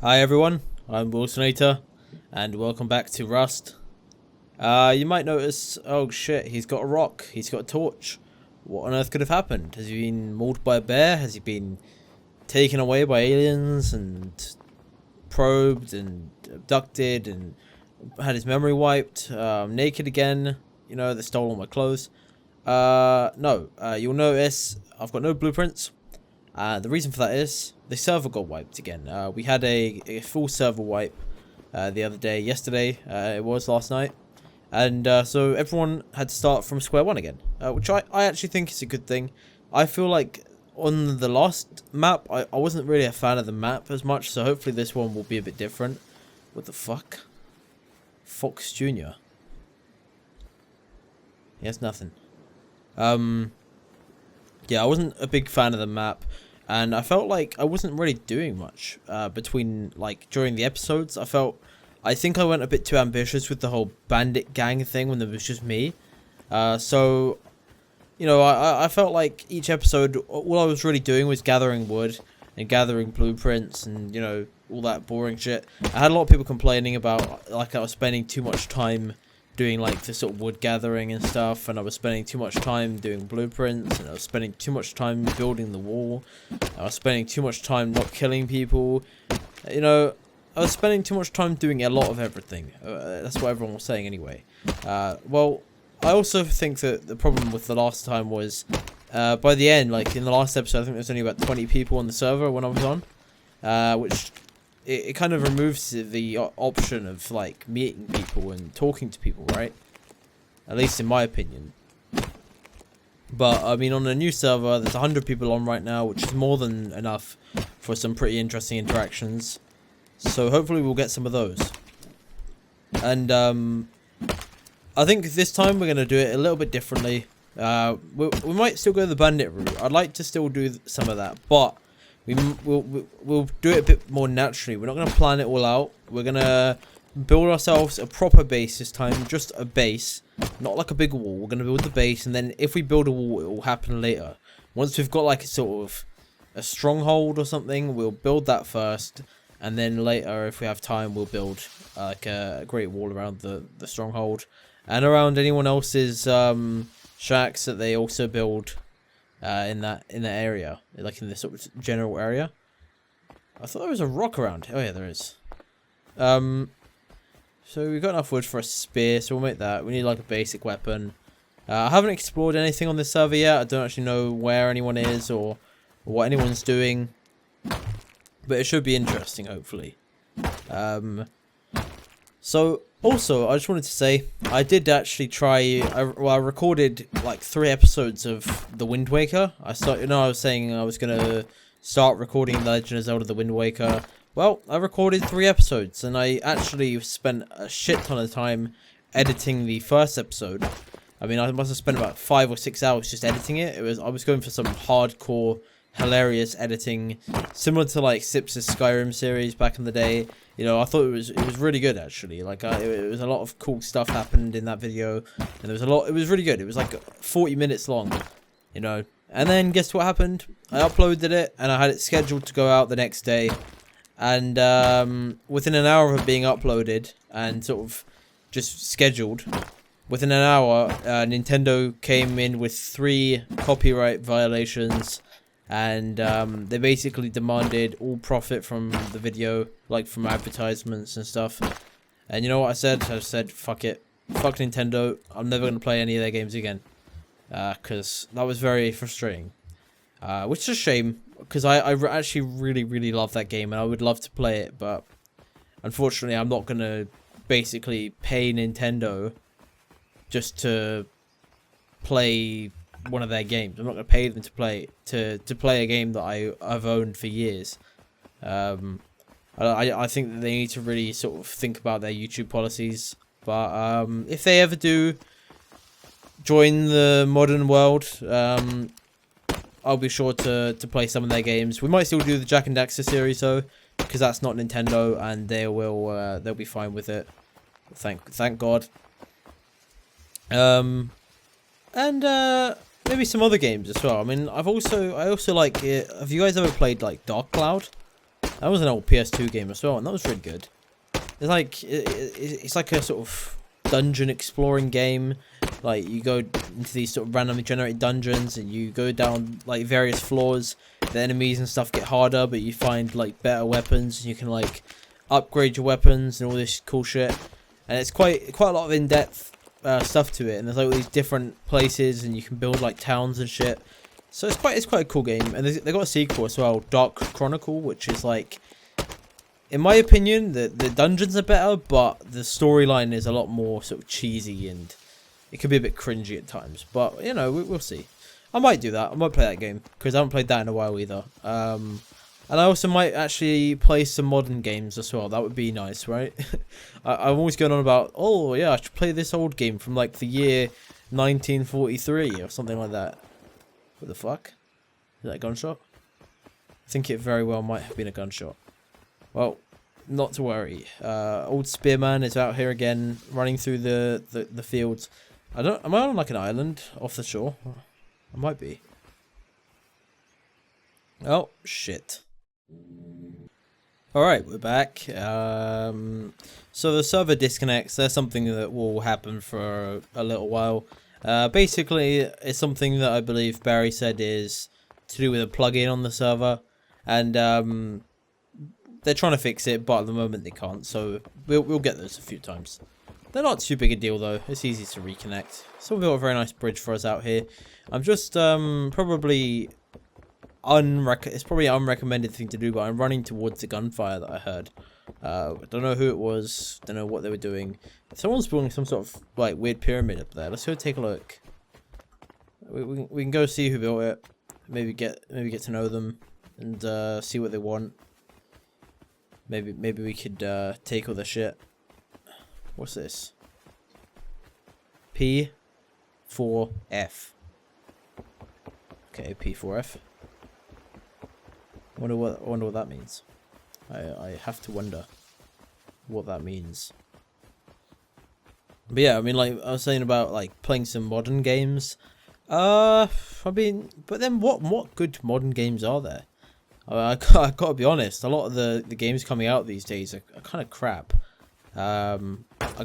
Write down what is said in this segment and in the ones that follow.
Hi everyone, I'm Wilsonator, and welcome back to Rust. You might notice, oh shit, he's got a rock, he's got a torch. What on earth could have happened? Has he been mauled by a bear? Has he been taken away by aliens and probed and abducted and had his memory wiped? Naked again? You know, they stole all my clothes. No, you'll notice I've got no blueprints. The reason for that is the server got wiped again. We had a full server wipe the other day, yesterday, it was last night. And so everyone had to start from square one again, which I actually think is a good thing. I feel like on the last map, I wasn't really a fan of the map as much, so hopefully this one will be a bit different. What the fuck? Fox Jr. He has nothing. Yeah, I wasn't a big fan of the map, and I felt like I wasn't really doing much during the episodes. I think I went a bit too ambitious with the whole bandit gang thing when there was just me. So, you know, I felt like each episode, all I was really doing was gathering wood and gathering blueprints and, you know, all that boring shit. I had a lot of people complaining about, like, I was spending too much time doing like the sort of wood gathering and stuff, and I was spending too much time doing blueprints, and I was spending too much time building the wall. I was spending too much time not killing people. You know, I was spending too much time doing a lot of everything. That's what everyone was saying anyway. Well, I also think that the problem with the last time was by the end, like in the last episode, I think there was only about 20 people on the server when I was on, which it kind of removes the option of like meeting people and talking to people, right? At least in my opinion. But I mean, on a new server, there's 100 people on right now, which is more than enough for some pretty interesting interactions. So hopefully we'll get some of those. And I think this time we're gonna do it a little bit differently. We might still go the bandit route. I'd like to still do some of that, but we'll do it a bit more naturally. We're not going to plan it all out. We're going to build ourselves a proper base this time. Just a base. Not like a big wall. We're going to build the base, and then if we build a wall, it will happen later. Once we've got like a sort of a stronghold or something, we'll build that first. And then later, if we have time, we'll build like a great wall around the stronghold. And around anyone else's shacks that they also build in that area, like in this sort of general area. I thought there was a rock around. Oh yeah, there is. So we've got enough wood for a spear, so we'll make that. We need like a basic weapon. I haven't explored anything on this server yet. I don't actually know where anyone is or what anyone's doing, but it should be interesting, hopefully. So also, I just wanted to say, I did actually try, I recorded like 3 episodes of The Wind Waker. I was saying I was going to start recording The Legend of Zelda The Wind Waker. Well, I recorded 3 episodes, and I actually spent a shit ton of time editing the first episode. I mean, I must have spent about 5 or 6 hours just editing it. I was going for some hardcore, hilarious editing, similar to like Sips' Skyrim series back in the day. You know, I thought it was really good actually. Like it was a lot of cool stuff happened in that video, and there was a lot. It was really good. It was like 40 minutes long, you know. And then guess what happened? I uploaded it, and I had it scheduled to go out the next day. And within an hour of it being uploaded and sort of just scheduled, within an hour, Nintendo came in with 3 copyright violations. And they basically demanded all profit from the video, like from advertisements and stuff. And you know what I said? I said, fuck it. Fuck Nintendo. I'm never going to play any of their games again. Because that was very frustrating. Which is a shame, because I actually really love that game, and I would love to play it. But unfortunately, I'm not going to basically pay Nintendo just to play one of their games. I'm not going to pay them to play a game that I've owned for years. I think that they need to really sort of think about their YouTube policies. But if they ever do join the modern world, I'll be sure to play some of their games. We might still do the Jak and Daxter series though, because that's not Nintendo, and they'll be fine with it. Thank God. And maybe some other games as well. I mean, I also like it. Have you guys ever played like Dark Cloud? That was an old PS2 game as well, and that was really good. It's like it's like a sort of dungeon exploring game. Like you go into these sort of randomly generated dungeons, and you go down like various floors. The enemies and stuff get harder, but you find like better weapons. And you can like upgrade your weapons and all this cool shit. And it's quite a lot of in-depth stuff to it. And there's like all these different places, and you can build like towns and shit. So it's quite a cool game. And they got a sequel as well, Dark Chronicle, which is like, in my opinion, the dungeons are better, but the storyline is a lot more sort of cheesy, and it could be a bit cringy at times. But, you know, we'll see. I might do that. I might play that game, because I haven't played that in a while either. And I also might actually play some modern games as well. That would be nice, right? I'm always going on about, oh, yeah, I should play this old game from, like, the year 1943 or something like that. What the fuck? Is that a gunshot? I think it very well might have been a gunshot. Well, not to worry. Old Spearman is out here again, running through the fields. Am I on like an island off the shore? I might be. Oh shit. Alright, we're back. So the server disconnects. There's something that will happen for a little while. Basically, it's something that I believe Barry said is to do with a plugin on the server. And they're trying to fix it, but at the moment they can't. So we'll get those a few times. They're not too big a deal though. It's easy to reconnect. So we built a very nice bridge for us out here. I'm just probably it's probably an unrecommended thing to do, but I'm running towards the gunfire that I heard. I don't know who it was. Don't know what they were doing. Someone's building some sort of like weird pyramid up there. Let's go take a look. We can go see who built it. Maybe get to know them and see what they want. Maybe we could take all the shit. What's this? P4F. Okay, P4F. Wonder what that means. I have to wonder what that means. But yeah, I mean, like I was saying about like playing some modern games. I mean, but then what good modern games are there? I gotta be honest. A lot of the games coming out these days are kind of crap. I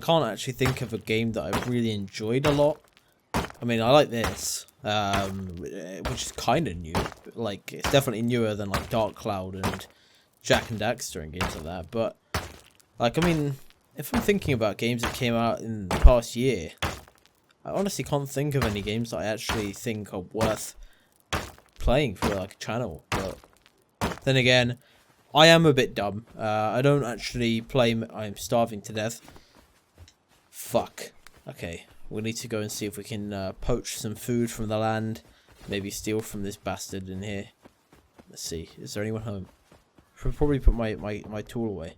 can't actually think of a game that I've really enjoyed a lot. I mean, I like this, which is kind of new. Like, it's definitely newer than like Dark Cloud and Jack and Daxter and games like that. But like, I mean, if I'm thinking about games that came out in the past year, I honestly can't think of any games that I actually think are worth playing for like a channel. But then again, I am a bit dumb. I don't actually play. I'm starving to death. Fuck. Okay, we need to go and see if we can poach some food from the land. Maybe steal from this bastard in here. Let's see. Is there anyone home? Should probably put my tool away.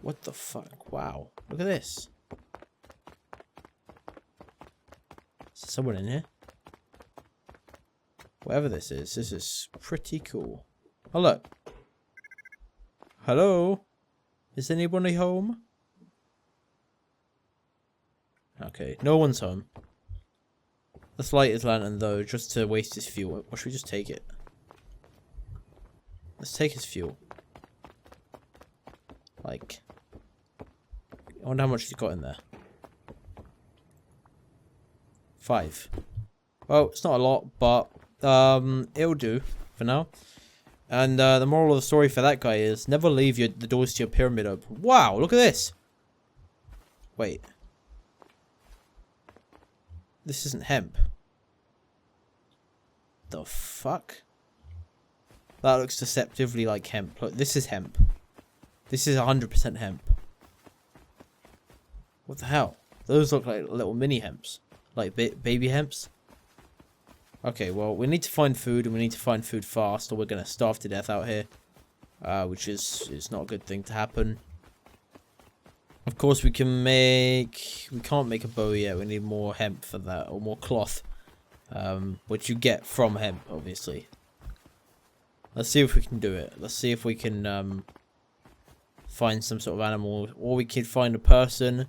What the fuck? Wow. Look at this. Is there someone in here? Whatever this is pretty cool. Oh look. Hello? Is anybody home? Okay, no one's home. Let's light his lantern though, just to waste his fuel. Or should we just take it? Let's take his fuel. Like, I wonder how much he's got in there. 5. Well, it's not a lot, but it'll do for now. And the moral of the story for that guy is never leave the doors to your pyramid open. Wow, look at this. Wait. This isn't hemp. The fuck? That looks deceptively like hemp. Look, this is hemp. This is 100% hemp. What the hell? Those look like little mini hemps. Like baby hemps. Okay, well, we need to find food, and we need to find food fast, or we're gonna starve to death out here. Which is not a good thing to happen. Of course, we can't make a bow yet. We need more hemp for that, or more cloth. Which you get from hemp, obviously. Let's see if we can do it. Let's see if we can find some sort of animal, or we could find a person.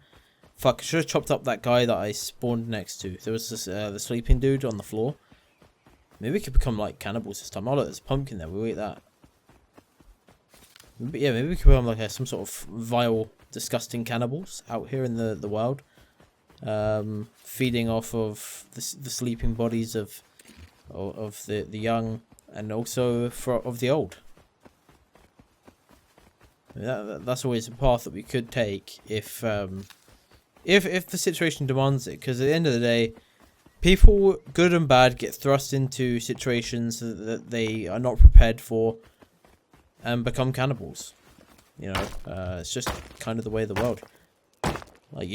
Fuck, I should have chopped up that guy that I spawned next to. There was this the sleeping dude on the floor. Maybe we could become like cannibals this time. Oh look, there's a pumpkin there. We'll eat that. Yeah, maybe we could become like some sort of vile, disgusting cannibals out here in the wild, feeding off of the sleeping bodies of the young and also of the old. That's always a path that we could take if the situation demands it. Because at the end of the day, people, good and bad, get thrust into situations that they are not prepared for and become cannibals. You know, it's just kind of the way of the world. Like,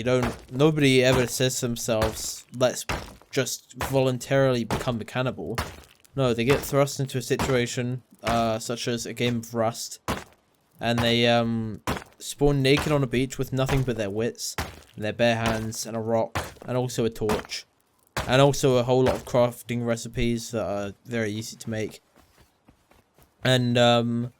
nobody ever says to themselves, let's just voluntarily become a cannibal. No, they get thrust into a situation, such as a game of Rust, and they, spawn naked on a beach with nothing but their wits, and their bare hands, and a rock, and also a torch, and also a whole lot of crafting recipes that are very easy to make. And,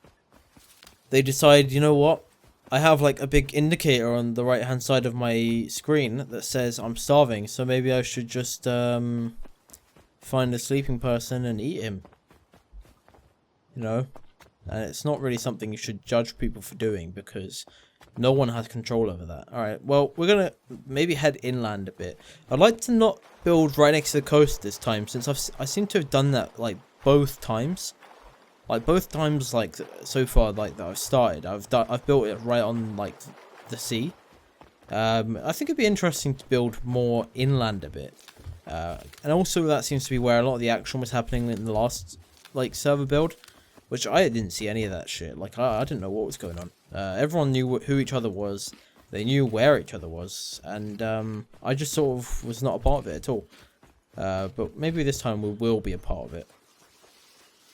they decide, you know what? I have like a big indicator on the right hand side of my screen that says I'm starving, so maybe I should just find a sleeping person and eat him. You know? And it's not really something you should judge people for doing, because no one has control over that. Alright, well, we're gonna maybe head inland a bit. I'd like to not build right next to the coast this time, since I seem to have done that like both times. Like both times, like so far, like that I've started, I've built it right on like the sea. I think it'd be interesting to build more inland a bit, and also that seems to be where a lot of the action was happening in the last like server build, which I didn't see any of that shit. Like I didn't know what was going on. Everyone knew who each other was, they knew where each other was, and I just sort of was not a part of it at all. But maybe this time we will be a part of it.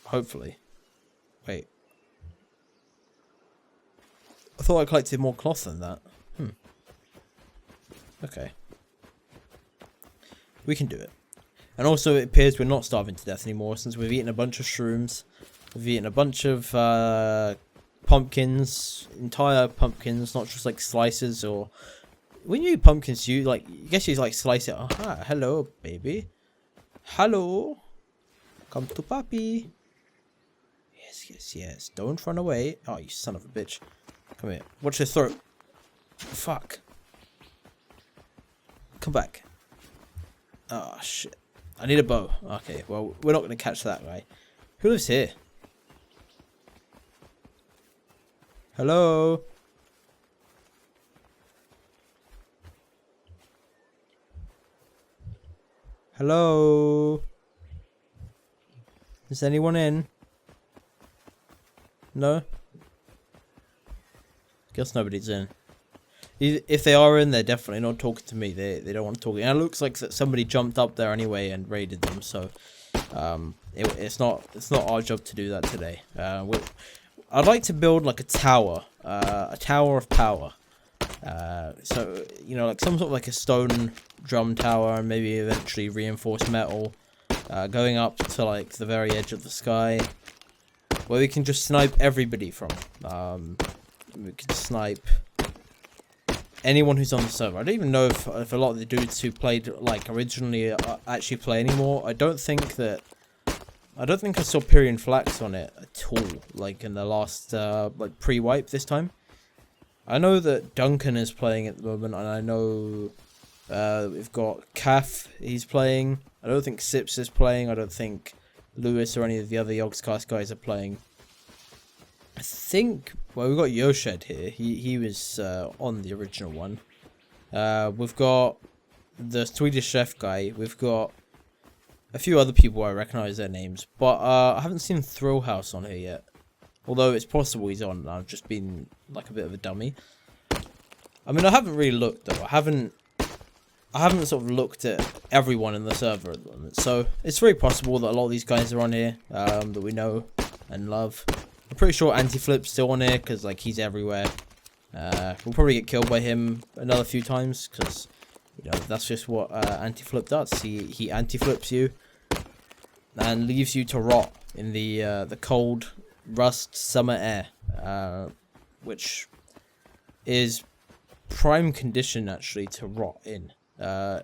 Hopefully. Wait. I thought I collected more cloth than that. Okay. We can do it. And also it appears we're not starving to death anymore, since we've eaten a bunch of shrooms. We've eaten a bunch of pumpkins. Entire pumpkins, not just like slices or... When you eat pumpkins, you like... I guess you like slice it. Aha, hello, baby. Hello. Come to papi. Yes. Don't run away. Oh, you son of a bitch. Come here. Watch your throat. Fuck. Come back. Oh, shit. I need a bow. Okay, well, we're not going to catch that guy. Who lives here? Hello? Hello? Is anyone in? No? Guess nobody's in. If they are in, they're definitely not talking to me. They don't want to talk. And it looks like somebody jumped up there anyway and raided them. So, it's not our job to do that today. I'd like to build like a tower of power. So you know, like some sort of like a stone drum tower, and maybe eventually reinforced metal, going up to like the very edge of the sky, where we can just snipe everybody from. We can snipe anyone who's on the server. I don't even know if a lot of the dudes who played like originally actually play anymore. I don't think I saw Pyrian Flax on it at all, like in the last like pre-wipe this time. I know that Duncan is playing at the moment, and I know we've got Calf, he's playing. I don't think Sips is playing. I don't think Lewis or any of the other Yogscast guys are playing. I think, well, we've got Yoshed here. He was on the original one. We've got the Swedish chef guy. We've got a few other people I recognise their names, but I haven't seen Thrillhouse on here yet. Although it's possible he's on, I've just been like a bit of a dummy. I mean, I haven't really looked though. I haven't sort of looked at everyone in the server at the moment. So it's very possible that a lot of these guys are on here that we know and love. I'm pretty sure Anti-Flip's still on here because like he's everywhere. We'll probably get killed by him another few times because you know that's just what Anti-Flip does. He anti-flips you and leaves you to rot in the cold Rust summer air, which is prime condition actually to rot in. I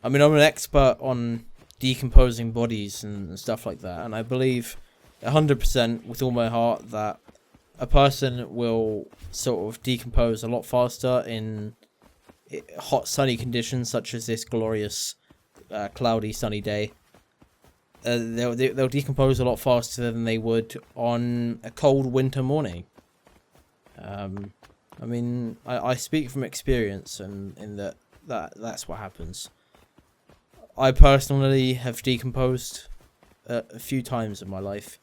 mean, I'm an expert on decomposing bodies and stuff like that, and I believe 100% with all my heart that a person will sort of decompose a lot faster in hot sunny conditions such as this glorious cloudy sunny day. They'll decompose a lot faster than they would on a cold winter morning. I mean, I speak from experience, and in that's what happens. I personally have decomposed a few times in my life,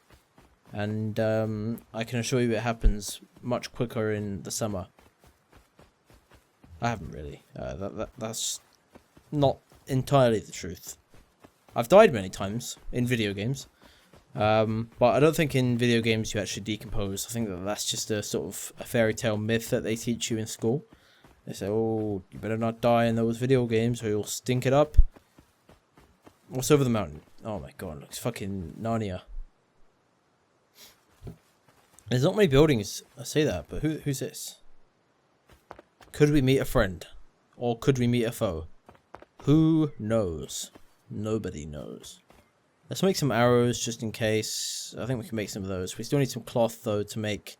and I can assure you it happens much quicker in the summer. I haven't really. That's not entirely the truth. I've died many times in video games, but I don't think in video games you actually decompose. I think that's just a sort of a fairy tale myth that they teach you in school. They say, oh, you better not die in those video games or you'll stink it up. What's over the mountain? Oh my god, it looks fucking Narnia. There's not many buildings, I say that, but who's this? Could we meet a friend? Or could we meet a foe? Who knows? Nobody knows. Let's make some arrows just in case. I think we can make some of those. We still need some cloth though to make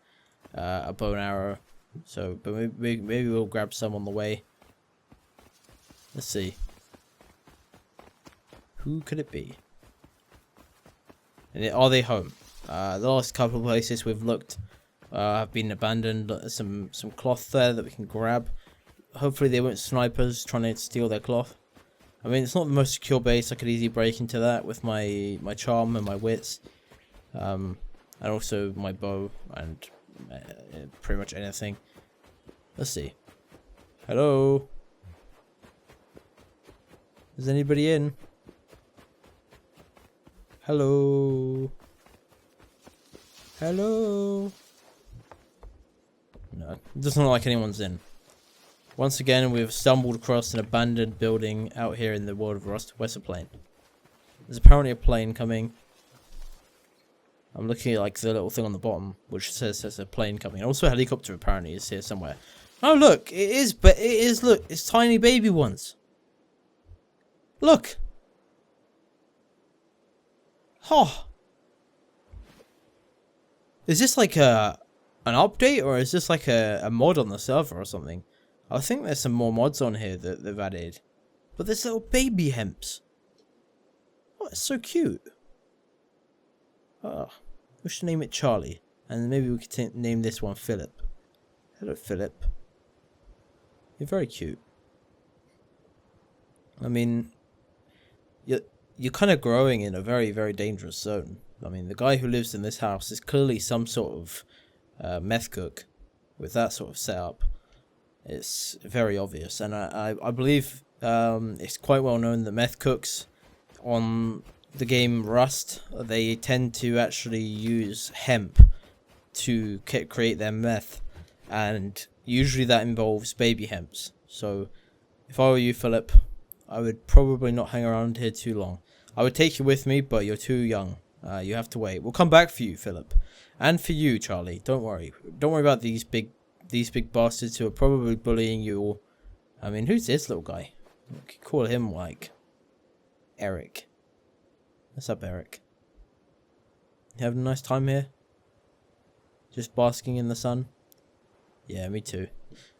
a bow and arrow. So, but maybe we'll grab some on the way. Let's see. Who could it be? And are they home? The last couple of places we've looked have been abandoned. Some cloth there that we can grab. Hopefully they weren't snipers trying to steal their cloth. I mean, it's not the most secure base. I could easily break into that with my charm and my wits, and also my bow and pretty much anything. Let's see. Hello. Is anybody in? Hello. Hello. No, it doesn't look like anyone's in. Once again, we've stumbled across an abandoned building out here in the world of Westerplain. There's apparently a plane coming. I'm looking at like the little thing on the bottom, which says there's a plane coming. And also a helicopter apparently is here somewhere. Oh look, it is, but it is, look, it's tiny baby ones. Look. Oh. Is this like an update, or is this like a mod on the server or something? I think there's some more mods on here that they've added. But there's little baby hemps. Oh, it's so cute. Oh, we should name it Charlie. And maybe we could name this one Philip. Hello, Philip. You're very cute. I mean, you're kind of growing in a very, very dangerous zone. I mean, the guy who lives in this house is clearly some sort of meth cook with that sort of setup. It's very obvious, and I believe it's quite well known that meth cooks on the game Rust, they tend to actually use hemp to create their meth, and usually that involves baby hemps. So if I were you, Philip, I would probably not hang around here too long. I would take you with me, but you're too young. You have to wait. We'll come back for you, Philip, and for you, Charlie. Don't worry. Don't worry about these big bastards who are probably bullying you all. I mean, who's this little guy? We could call him like Eric. What's up, Eric? You having a nice time here? Just basking in the sun? Yeah, me too.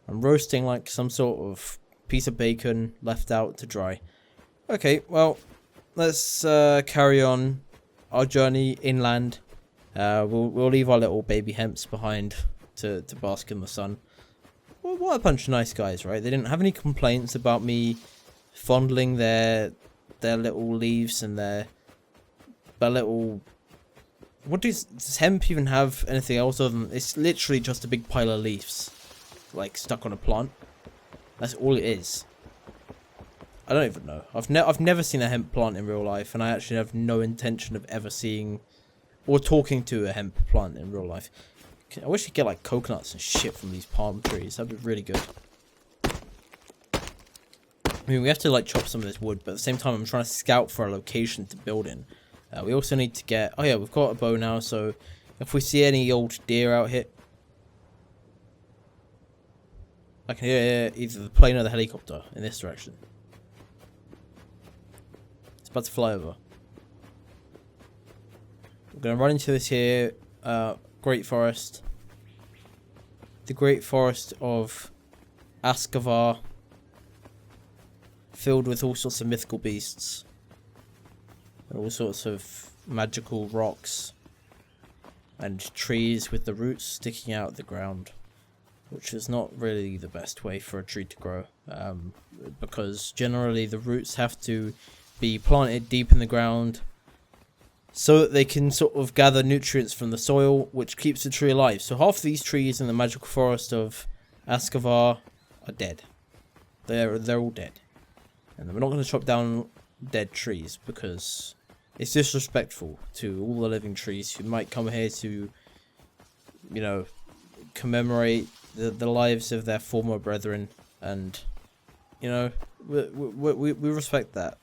I'm roasting like some sort of piece of bacon left out to dry. Okay, well, let's carry on our journey inland. We'll leave our little baby hemps behind to bask in the sun. Well, what a bunch of nice guys, right? They didn't have any complaints about me fondling their little leaves and their little... What does hemp even have anything else other than... It's literally just a big pile of leaves, like, stuck on a plant. That's all it is. I don't even know. I've never seen a hemp plant in real life, and I actually have no intention of ever seeing or talking to a hemp plant in real life. I wish you'd get like coconuts and shit from these palm trees. That'd be really good. I mean, we have to like chop some of this wood, but at the same time I'm trying to scout for a location to build in. We also need to get... Oh yeah, we've got a bow now, so if we see any old deer out here... I can hear either the plane or the helicopter in this direction. It's about to fly over. We're going to run into this here... great forest. the great forest of Askavar, filled with all sorts of mythical beasts and all sorts of magical rocks and trees with the roots sticking out of the ground, which is not really the best way for a tree to grow, because generally the roots have to be planted deep in the ground so that they can sort of gather nutrients from the soil, which keeps the tree alive. So half of these trees in the magical forest of Askavar are dead. They're all dead. And we're not going to chop down dead trees because it's disrespectful to all the living trees who might come here to, you know, commemorate the lives of their former brethren. And, you know, we respect that.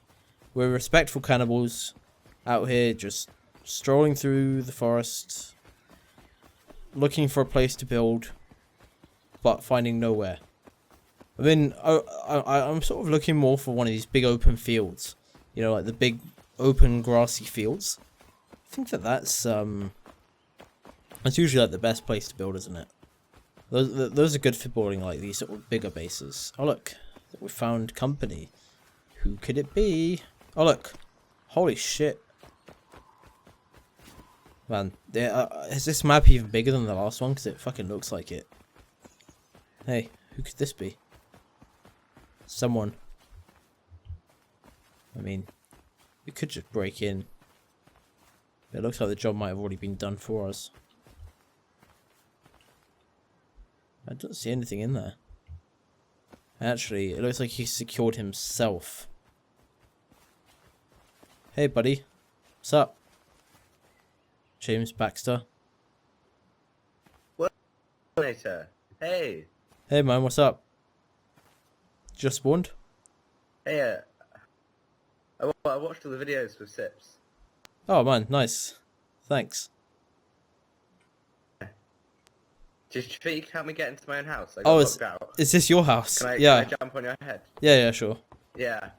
We're respectful cannibals out here just strolling through the forest, looking for a place to build, but finding nowhere. I mean, I'm sort of looking more for one of these big open fields, you know, like the big open grassy fields. I think that's usually like the best place to build, isn't it? Those are good for building like these sort of bigger bases. Oh look, we found company. Who could it be? Oh look, holy shit. Man, is this map even bigger than the last one? Because it fucking looks like it. Hey, who could this be? Someone. I mean, we could just break in. It looks like the job might have already been done for us. I don't see anything in there. Actually, it looks like he secured himself. Hey, buddy. What's up? James Baxter. Wilsonator. Hey. Hey, man, what's up? Just spawned? Hey, I watched all the videos with Sips. Oh, man, nice. Thanks. Do you think you can help me get into my own house? I Oh, got locked out. is this your house? Can Yeah. I jump on your head? Yeah, sure. Yeah.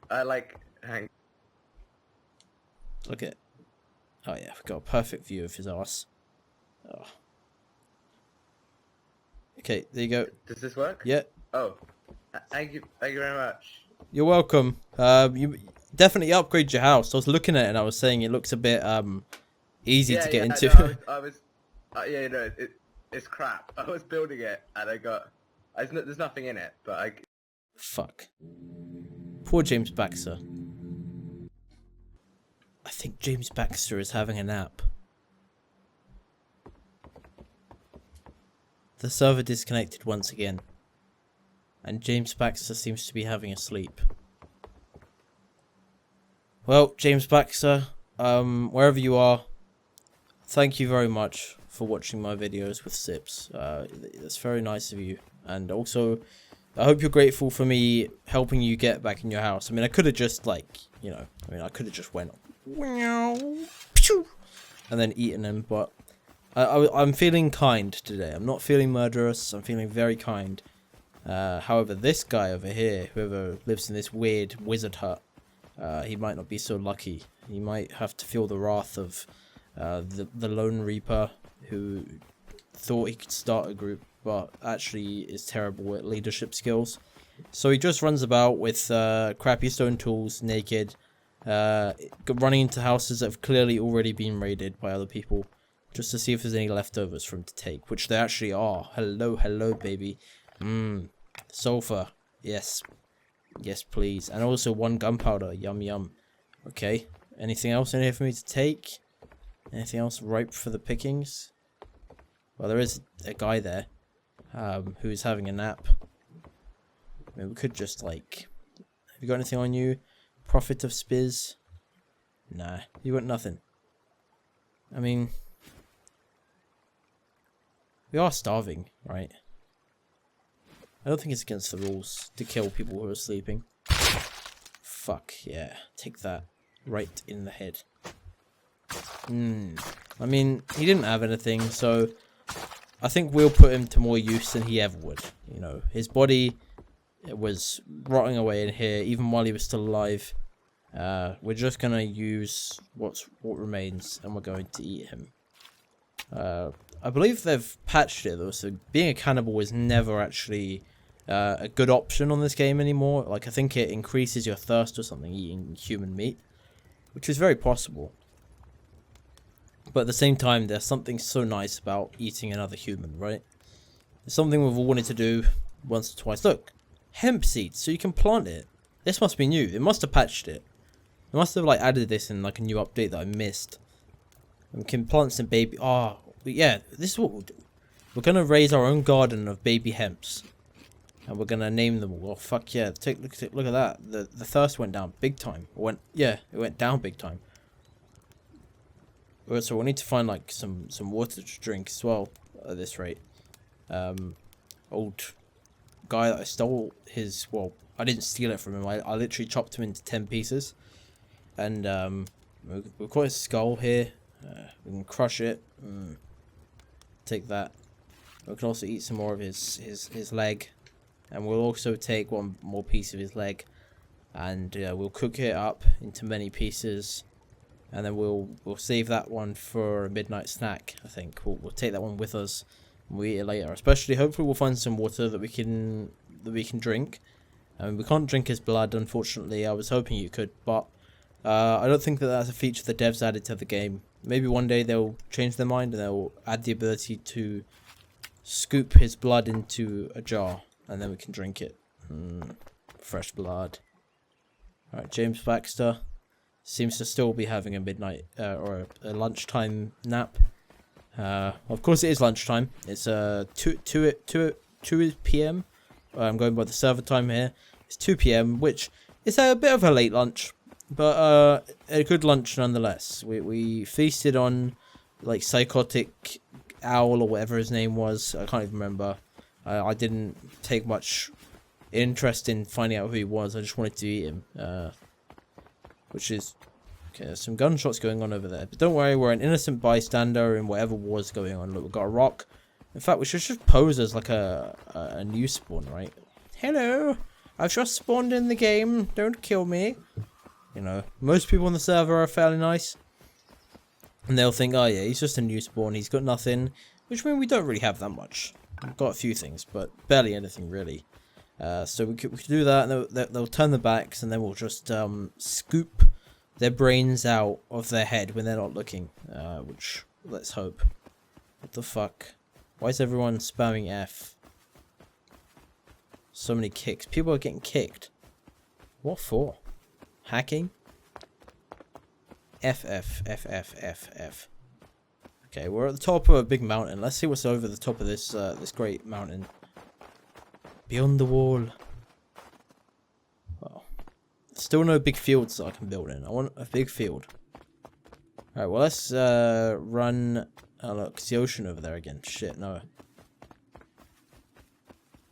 Hang. Look at. Oh yeah, we've got a perfect view of his ass. Oh. Okay, there you go. Does this work? Yeah. Oh. Thank you very much. You're welcome. You definitely upgrade your house. I was looking at it and I was saying it looks a bit easy to get into. No, I was yeah, no, it's crap. I was building it and there's nothing in it, but Fuck. Poor James Baxter. I think James Baxter is having a nap. The server disconnected once again. And James Baxter seems to be having a sleep. Well, James Baxter, wherever you are, thank you very much for watching my videos with Sips. That's very nice of you. And also, I hope you're grateful for me helping you get back in your house. I mean, I could have just, like, you know, I could have just went and then eaten him, but I'm feeling kind today. I'm not feeling murderous. I'm feeling very kind. However, this guy over here, whoever lives in this weird wizard hut, he might not be so lucky. He might have to feel the wrath of the Lone Reaper, who thought he could start a group, but actually is terrible at leadership skills. So he just runs about with crappy stone tools, naked, running into houses that have clearly already been raided by other people, just to see if there's any leftovers for him to take, which there actually are. Hello, baby. Sulfur. Yes, please. And also 1 gunpowder. Yum. Okay. Anything else in here for me to take? Anything else ripe for the pickings? Well, there is a guy there, who is having a nap. I mean, we could just, like... Have you got anything on you? Prophet of Spiz? Nah, you got nothing. I mean... We are starving, right? I don't think it's against the rules to kill people who are sleeping. Fuck, yeah. Take that. Right in the head. I mean, he didn't have anything, so... I think we'll put him to more use than he ever would. You know, his body was rotting away in here, even while he was still alive. We're just gonna use what remains, and we're going to eat him. I believe they've patched it though, so being a cannibal is never actually a good option on this game anymore. Like, I think it increases your thirst or something eating human meat, which is very possible. But at the same time, there's something so nice about eating another human, right? It's something we've all wanted to do once or twice. Look, hemp seeds, so you can plant it. This must be new. They must have patched it. They must have like added this in like a new update that I missed. And we can plant some baby. Oh, yeah. This is what we'll do. We're gonna raise our own garden of baby hemps, and we're gonna name them all. Oh fuck yeah! Look at that. The thirst went down big time. It went down big time. So we'll need to find like some water to drink as well at this rate. Old guy that I stole his, well, I didn't steal it from him. I literally chopped him into 10 pieces, and we've got his skull here. We can crush it. Take that. We can also eat some more of his leg, and we'll also take one more piece of his leg, and we'll cook it up into many pieces, and then we'll save that one for a midnight snack. I think we'll take that one with us. We'll eat it later. Especially, hopefully, we'll find some water that we can drink. I mean, we can't drink his blood, unfortunately. I was hoping you could, but I don't think that that's a feature the devs added to the game. Maybe one day they'll change their mind and they'll add the ability to scoop his blood into a jar, and then we can drink it. Fresh blood. Alright, James Baxter seems to still be having a midnight or a lunchtime nap. Of course it is lunchtime. It's 2 p.m. I'm going by the server time here. It's 2 p.m, which is a bit of a late lunch, but a good lunch nonetheless. We feasted on like Psychotic Owl or whatever his name was. I can't even remember. I didn't take much interest in finding out who he was. I just wanted to eat him. Which is... Okay, there's some gunshots going on over there. But don't worry, we're an innocent bystander in whatever war's going on. Look, we've got a rock. In fact, we should just pose as like a new spawn, right? Hello! I've just spawned in the game. Don't kill me. You know, most people on the server are fairly nice. And they'll think, oh yeah, he's just a new spawn. He's got nothing. Which means we don't really have that much. We've got a few things, but barely anything really. So we could do that, and they'll turn their backs, and then we'll just scoop their brains out of their head when they're not looking. Which, let's hope. What the fuck? Why is everyone spamming F? So many kicks. People are getting kicked. What for? Hacking? F. Okay, we're at the top of a big mountain. Let's see what's over the top of this this great mountain. Beyond the wall. Well, still no big fields that I can build in. I want a big field. Alright, well let's run... Oh look, it's the ocean over there again. Shit, no.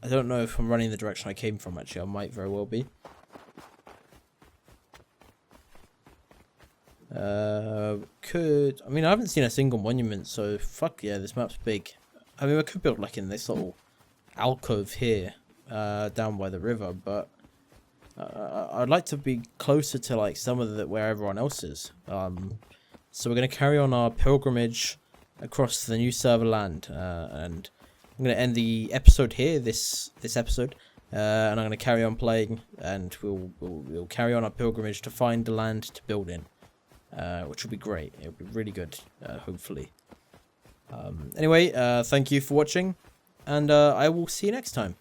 I don't know if I'm running the direction I came from actually. I might very well be. I mean, I haven't seen a single monument, so fuck yeah, this map's big. I mean, I could build like in this little alcove here, down by the river, but I'd like to be closer to like some of the where everyone else is. So we're gonna carry on our pilgrimage across the new server land, and I'm gonna end the episode here. This episode. And I'm gonna carry on playing, and we'll carry on our pilgrimage to find the land to build in. Which will be great. It'll be really good, hopefully. Anyway, thank you for watching, and I will see you next time.